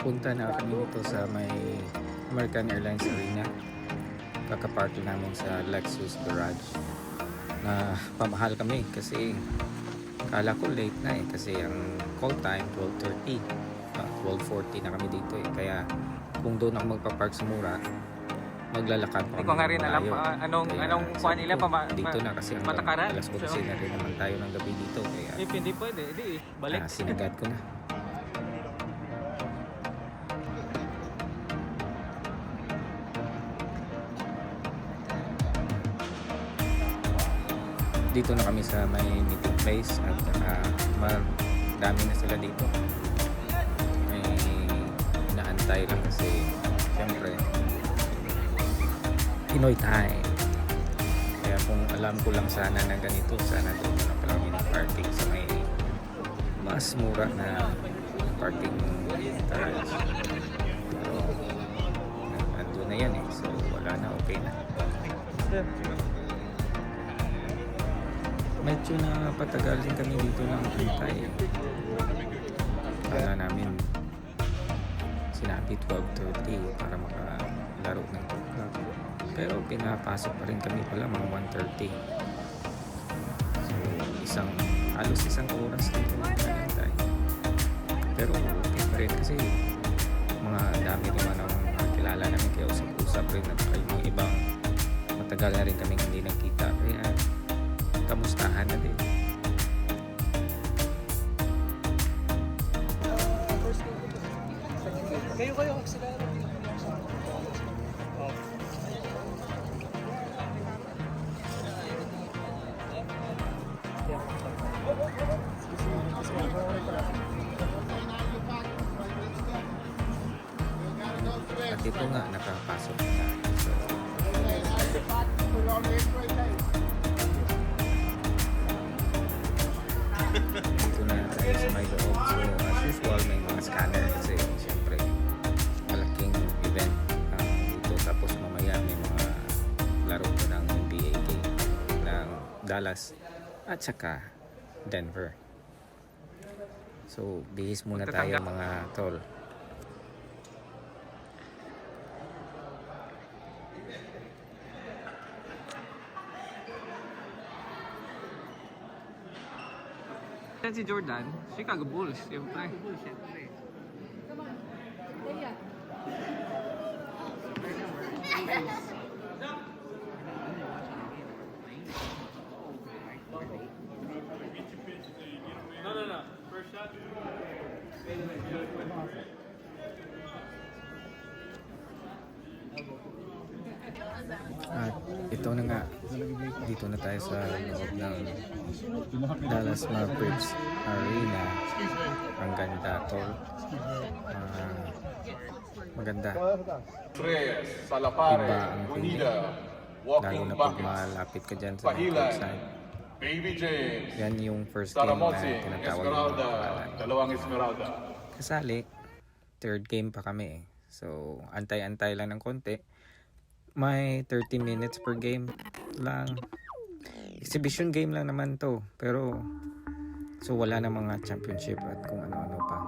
Papunta na kami nito sa may American Airlines Arena. Kakaparty namin sa Lexus Garage. Na pamahal kami kasi kala ko late na kasi ang call time 12:30. 12:40 na kami dito Kaya kung doon ako magpapark sa mura, maglalakad pa Hindi ko nga rin alam anong kuha nila dito na kasi patakaran. alas 12 na rin naman tayo ng gabi dito. Kaya If hindi pwede, balik. sinagad ko na. Dito na kami sa may meeting place at dami na sila dito. May inaantay lang kasi siyempre Pinoy time. Kaya kung alam ko lang sana na ganito, sana doon na pala kami ng parking sa may mas mura na parking garage. Pero nandun na yan so wala na, okay na. Medyo na patagal din kami dito ng antay. Kala namin sinabi 12:30 para makalaro ng club. Pero pinapasok pa rin kami pala mga 1:30. So halos isang oras dito nag-antay. Pero okay pa rin kasi mga dami naman ang kilala namin, kaya usap-usap rin at yung ibang matagal na rin kami hindi nagkita. Kaya kamustahan na din. Kayo sila. At ito nga, nakapasok na tayo. So, dito na tayo sa may loob. So, as usual, may mga scanner kasi siyempre malaking event dito. Tapos mamaya may mga laro ko ng NBA game ng Dallas at saka Denver. So, bihis muna tayo mga tol. Yan si Jordan, Chicago Bulls, siyempre. No. First shot. At ito na nga, dito na tayo sa loob ng Dallas Mavericks Arena. Ang ganda tol. Maganda. Tres, Iba Salapare, ang feeling. Bonilla, Lalo walking na pag buckets, malapit ka dyan sa Pahilan, side. Baby James, Yan yung first game na Saramosi, tinatawag ng mga Esmeralda, pangalan. dalawang Esmeralda. Kasali, third game pa kami So, antay-antay lang ng konti. May 30 minutes per game lang. Exhibition game lang naman to. Pero, so wala na mga championship at kung ano-ano pa.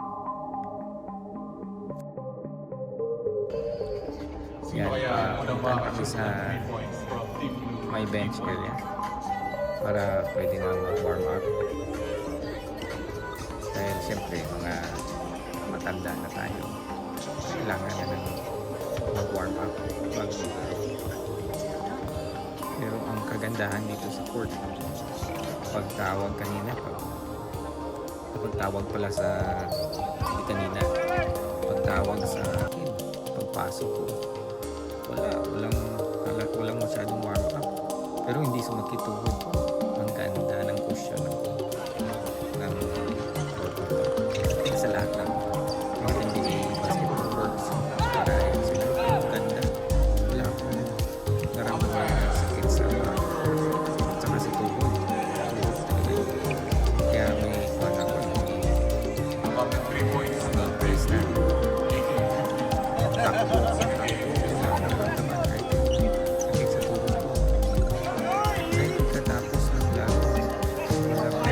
Yan, punta na kami sa may bench area para pwede na mag-warm up. Dahil siyempre, mga matanda na tayo. Kailangan na ng mag-warm up bago maglaro. Pero ang kagandahan dito sa court, pagtawag kanina, pagtawag pala sa hindi kanina, pagtawag sa akin, pagpasok ko, walang masyadong warm up. Pero hindi sumakit tuhod ko. Ang ganda ng cushion ng court na to. Sa lahat ng mga NBA basketball courts, para sila ang ganda. Wala akong naramdaman na sakit sa saka sa tuhod. Kaya may About 3 points. place na takbo. Naramdaman kahit sakit sa tuhod ko. Kahit pagkatapos ng laro, wala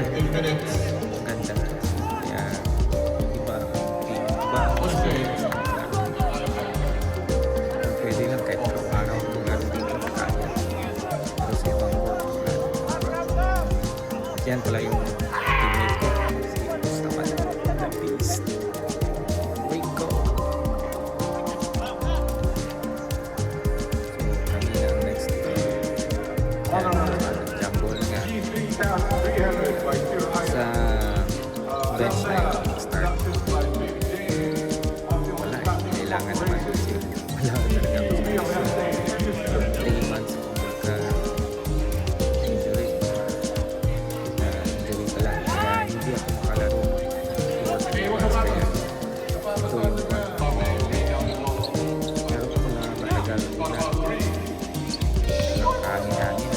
bench tayo start. Wala eh. Kailangan naman kasi wala talaga ako sa 3 months ka injury. Na injury pala. Kaya hindi ako makalaro. 4 months kaya. Ito yung pero ako na matagal na hangin-hangin.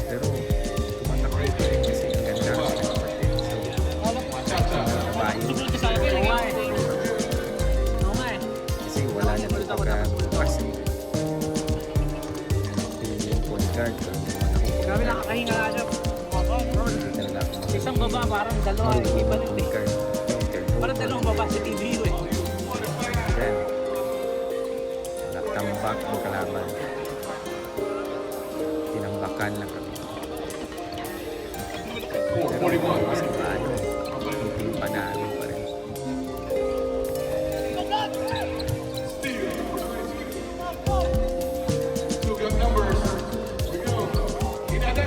Pero tumatakbo ko rin kasi ang ganda ng kapatid. So, nabayo. Kasi wala na talaga bukas eh. Yung point guard. Grabe nakakahinga nga siya. Hindi talaga ako Isang baba parang dalawa. marunong Iba rin point eh. guard. Yung turnover. Parang dalawang baba sa TV eh. Yan. Wala tambak ang kalaban. Tinambakan lang kami. Pero kasi paano, hindi panalo pa rin. Still got numbers. We go. Inada.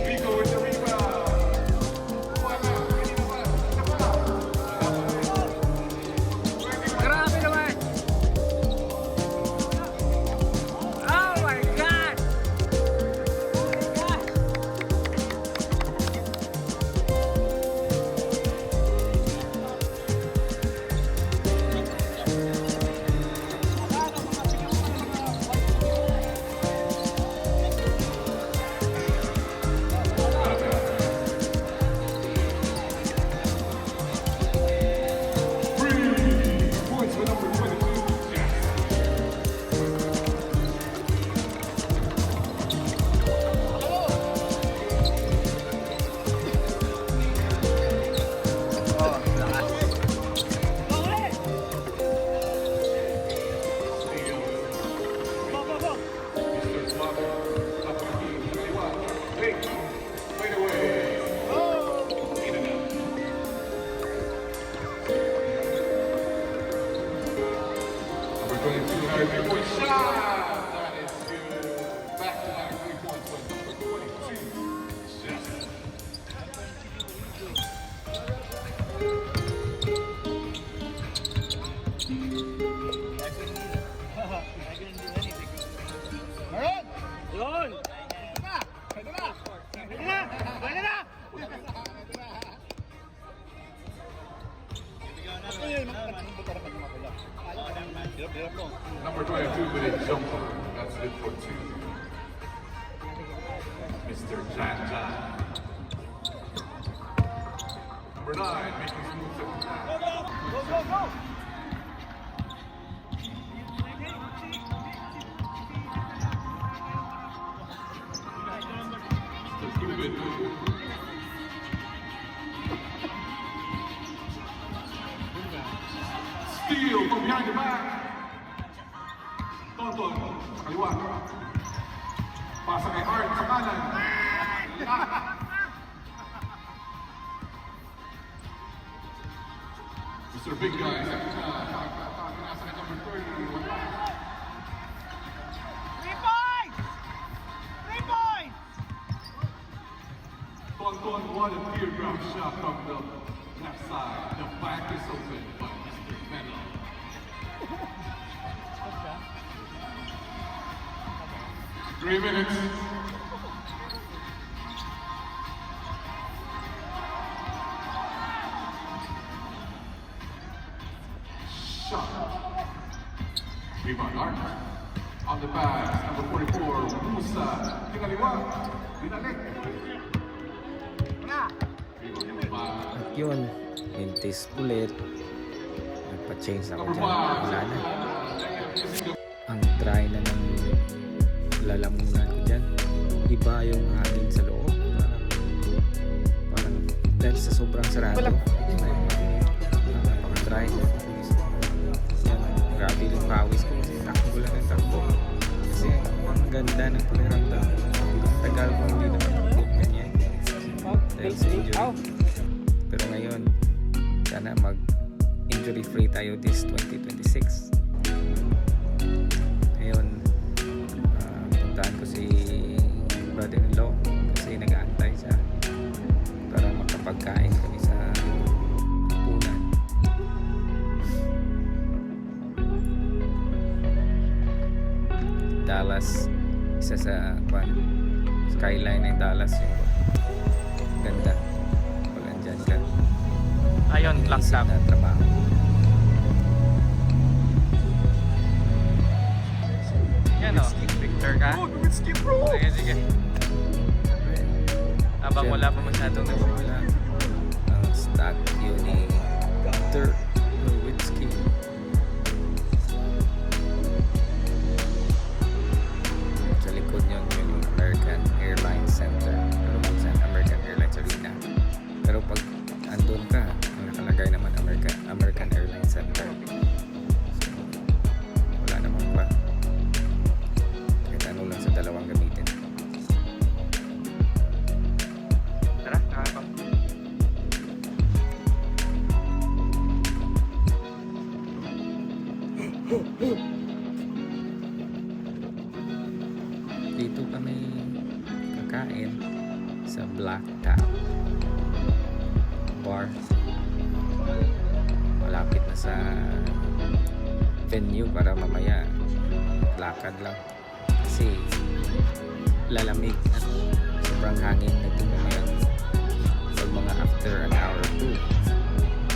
Rico with the rebound. Grabe naman! Oh my God! Points for number 22. Number 22, Harry, 3-point shot. That is good. Back-to-back 3 points by number 22. Yes. Yun! Pwede na! Pwede na! Pwede na! Number 22 with a jumper. That's it for 2. Mr. Jan Jan. Number 9 making his move to Go, go, go! Mr. Ruben. Steal from behind the back. Tonton, sa kaliwa. Pasa kay Art sa kanan. Mr. Big Guy, second shot. Nasa kay number 30. Wala. 3 points! 3 points! Tonton, what a teardrop shot from the left side. The back is open by Mr. Melo. Three minutes. Shot. Rebound Art. On the pass, number 44, Musa. Tinaliwa. Dinalik. Rebound number 5. At yun, mintis ulit. Nagpa-change ako Number dyan. 5. Wala na. Ang dry na ng lalamunan ko dyan. Iba yung hangin sa loob. Parang dahil sa sobrang sarado. Napaka-dry. Yan, grabe yung pawis ko kasi takbo lang ng takbo. Kasi ang ganda ng pakiramdam. Tagal ko hindi nakapagod ganyan. Dahil sa injury. Pero ngayon, sana injury free tayo this 2026. Ngayon, puntahan ko si brother-in-law kasi nag-aantay siya para makapagkain kami sa punan. Dallas, isa sa skyline ng Dallas, yung ganda pag andyan ka. Ayun, black Iniisip cap. na trabaho. Yan o, picture ka. Sige, sige. Habang wala pa masyadong Wala ang statue ni Dirk Nowitzki. Sa likod yun yung American Airlines Center, pero minsan American Airlines Arena. Pero pag andun ka, ang nakalagay naman American Airlines Center. So, wala naman pa. Kahit ano lang sa dalawang gamitin. Tara, nakakap. Dito kami kakain sa Black Tap Bar. Malapit na sa venue para mamaya lakad lang. Kasi lalamig at sobrang hangin nito mamaya pag mga after an hour or two.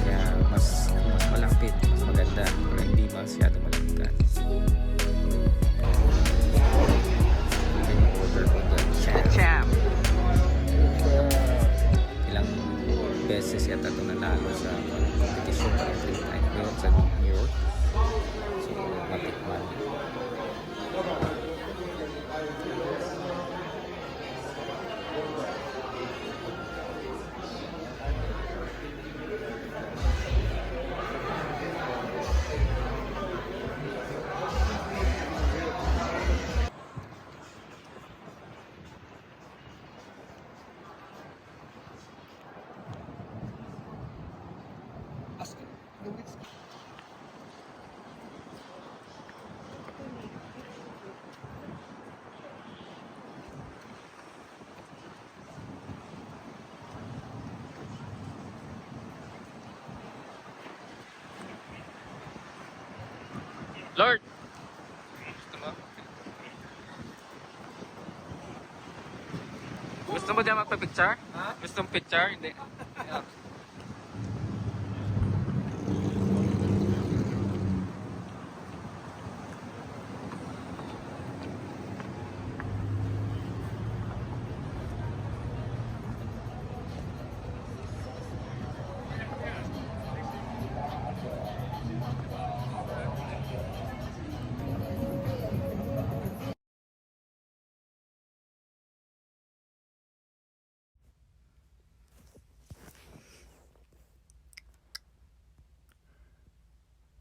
Kaya mas malapit, mas maganda pero hindi masyado malamigan. Order ko the champ. Ilang beses yata ito nanalo sa competition para 3 times ngayon sa New York. So, matikman. Lord! Gusto mo? Gusto mo dyan magpa-picture? Gusto mo picture? Hindi. Yeah.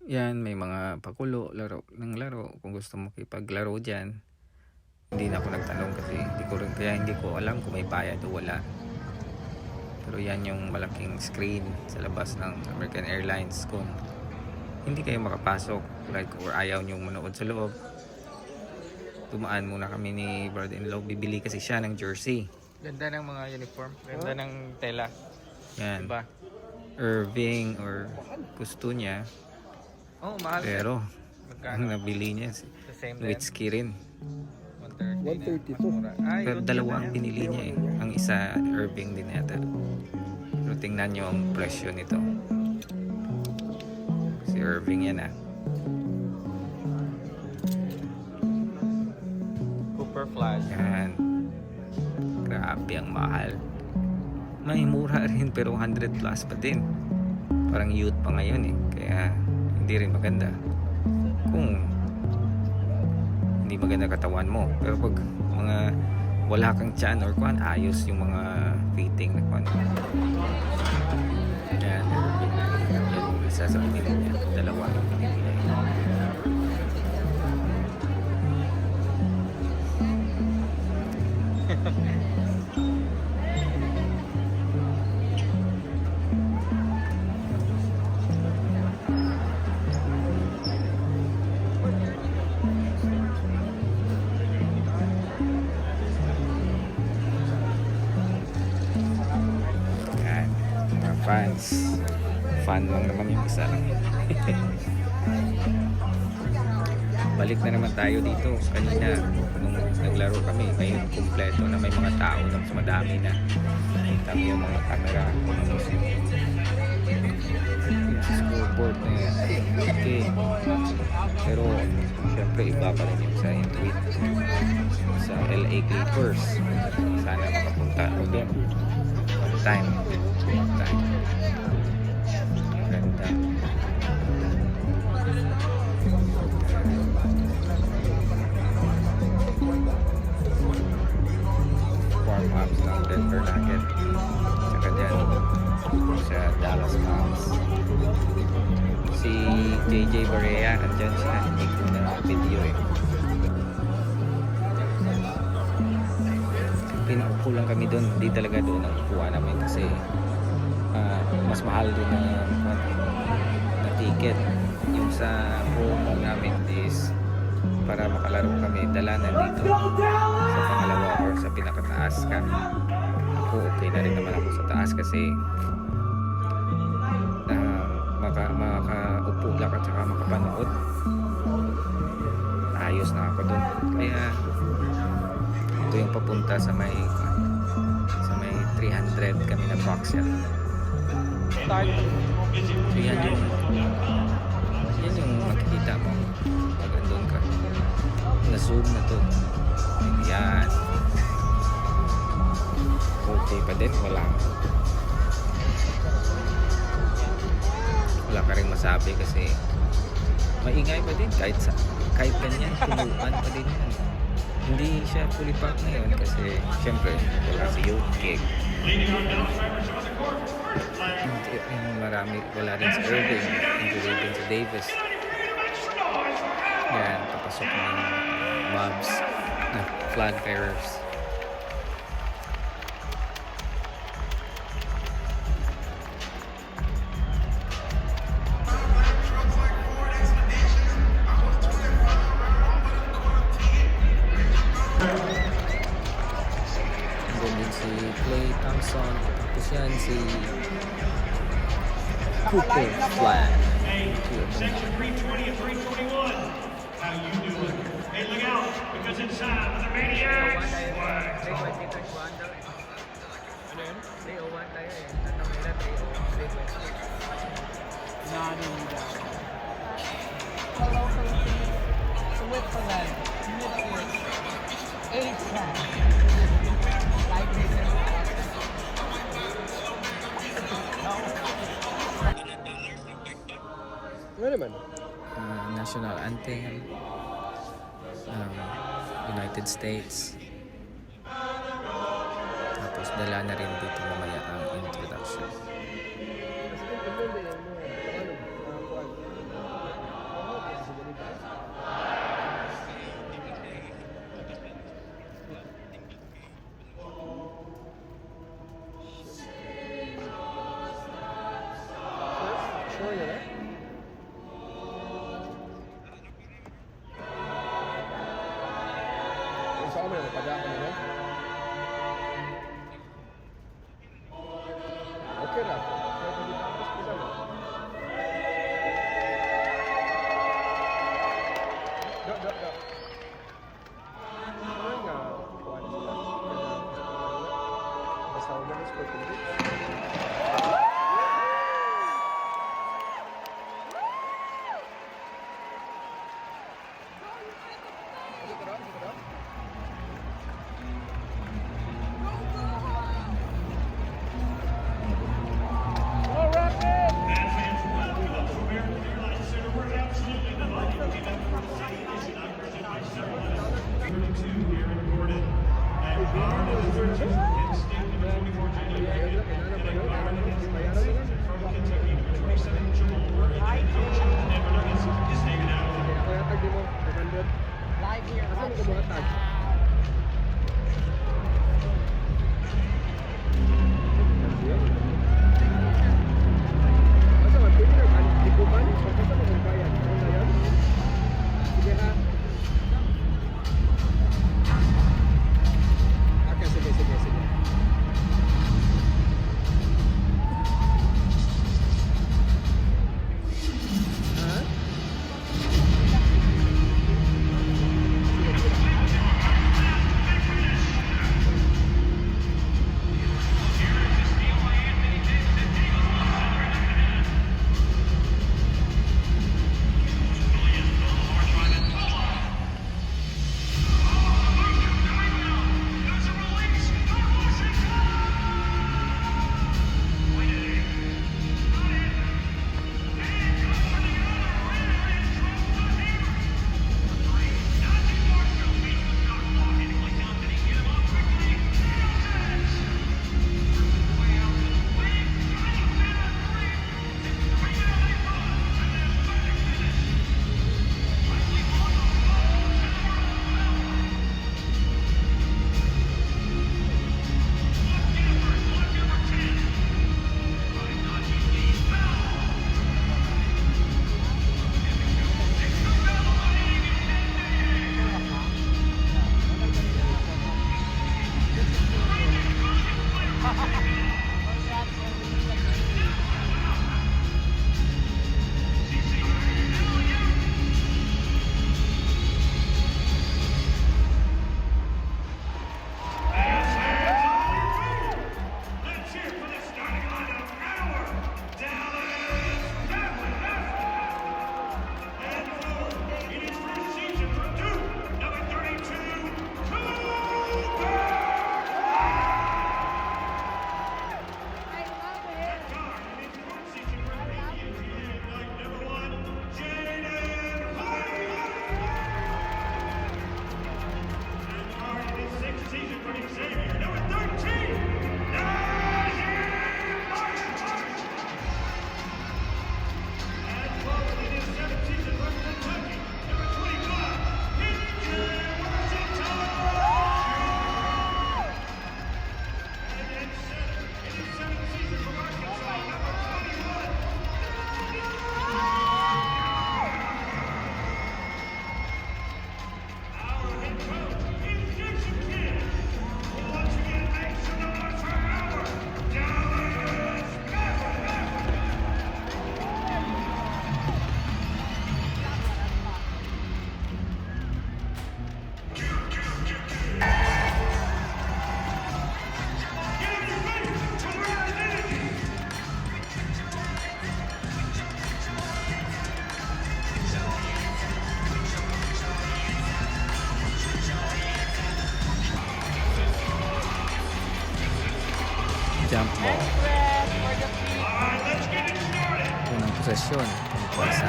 Yan, may mga pakulo, laro ng laro. Kung gusto mo kipaglaro dyan, hindi na ako nagtanong kasi hindi ko alam kung may bayad o wala. Pero yan yung malaking screen sa labas ng American Airlines. Kung hindi kayo makapasok, like, or ayaw nyo manood sa loob, tumaan muna kami ni brother-in-law. Bibili kasi siya ng jersey. Ganda ng mga uniform. Ganda ng tela. Yan, Diba? Irving or gusto niya. Oh, mahal. Pero ang Magkano? nabili niya The same din. Nowitzki rin. 130. 132. Ay, Pero dalawa ang binili niya eh. Ang isa Irving din yata. Pero tingnan nyo ang presyo nito. Si Irving yan ah. Cooper Flash. Yan. Grabe ang mahal. May mura rin pero 100 plus pa din. Parang youth pa ngayon eh. Kaya hindi rin maganda. Kung hindi maganda katawan mo. Pero pag mga wala kang tiyan or kuan, ayos yung mga fitting na kuan. Yan. Yan yung isa sa pinili niya. Dalawa yung pinili niya. fun lang naman yung isa lang. Balik na naman tayo dito. Kanina, nung naglaro kami, ngayon kumpleto na, may mga tao na mas madami na. Kita mo yung mga camera. Yung scoreboard na yan. Okay. Pero, syempre, iba pa rin yung sa Intuit. Sa LA Clippers. Sana makapunta ako doon. One time. Ganda. Warm-ups ng Denver Nuggets. Tsaka dyan sa Dallas Mavs. Si JJ Barea, andyan siya. Ikaw na video eh. Pinaupo lang kami doon. Hindi talaga doon ang upuan namin kasi mas mahal din na ticket. Yung sa home namin is para makalaro kami, dala na dito sa pangalawa or sa pinakataas kami. Ako okay na rin naman ako sa taas kasi makaupo lang at saka makapanood. Ayos na ako doon. Kaya ito yung papunta sa may 300 kami na box yan. So yan yung makikita mo pag andun ka. Na-zoom na to. Yan. Okay pa din. Wala ka rin masabi kasi maingay pa din kahit ganyan. Tumuan pa din yan. Hindi siya fully packed ngayon kasi syempre wala si Jokic. Wala rin si Irving, hindi rin si Davis. Yan, papasok ng Mavs na flag bearers. Si Klay Thompson, tapos yan si Cooper Flag. Section 320 and 321. How you doing? Hey, look out, because inside of the Maniacs. Hello, Philippines. Switzerland. Midfield. 8-10. Ano naman? National anthem, United States. Tapos dala na rin dito mamaya ang introduction. Okay na. Live here. posesyon tungkol sa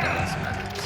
Dallas Mavericks.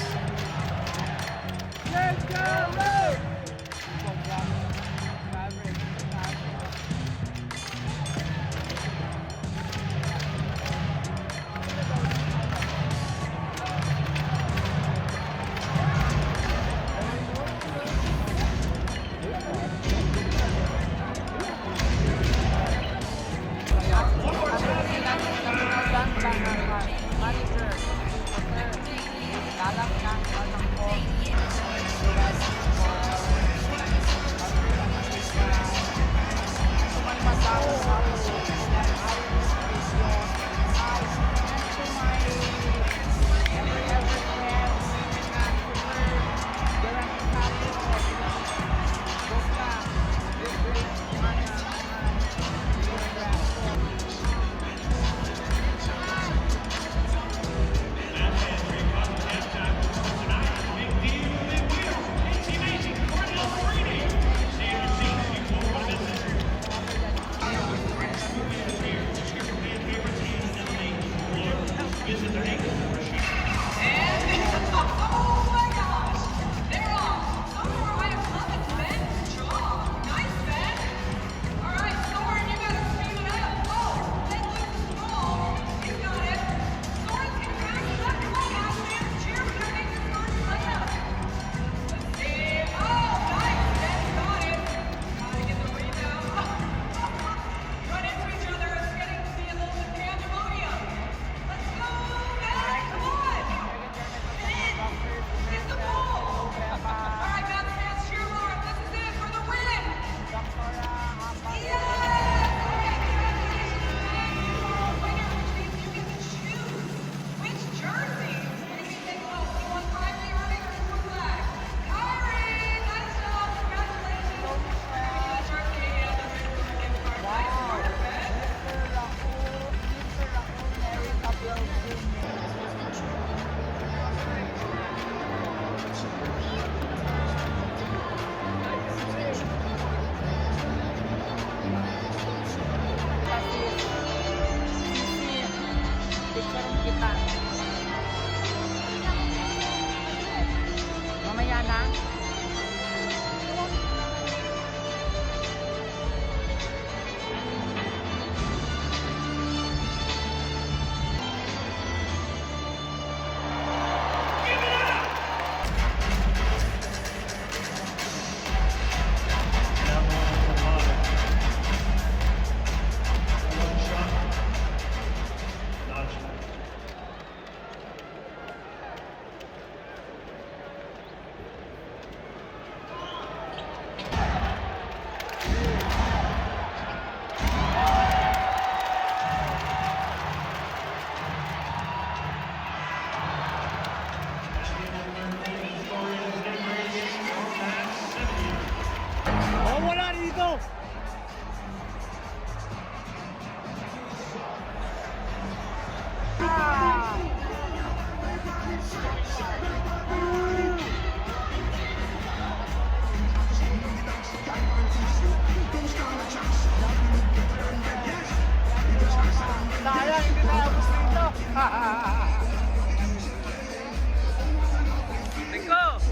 Mamaya na.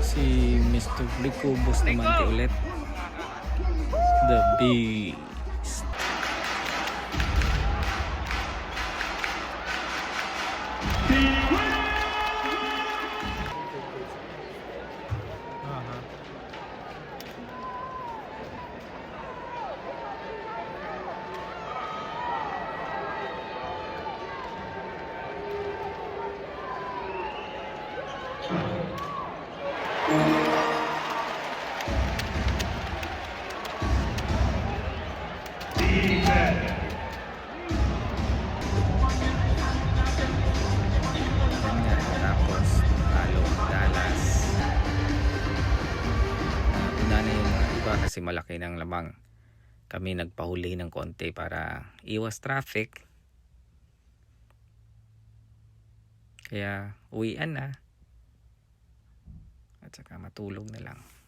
Si Mr. Rico Bustamante ulit. The Beast. Tapos talo ang Dallas. Una na yung iba kasi malaki ng lamang. Kami nagpahuli ng konti para iwas traffic. Kaya uwian na. At saka matulog na lang.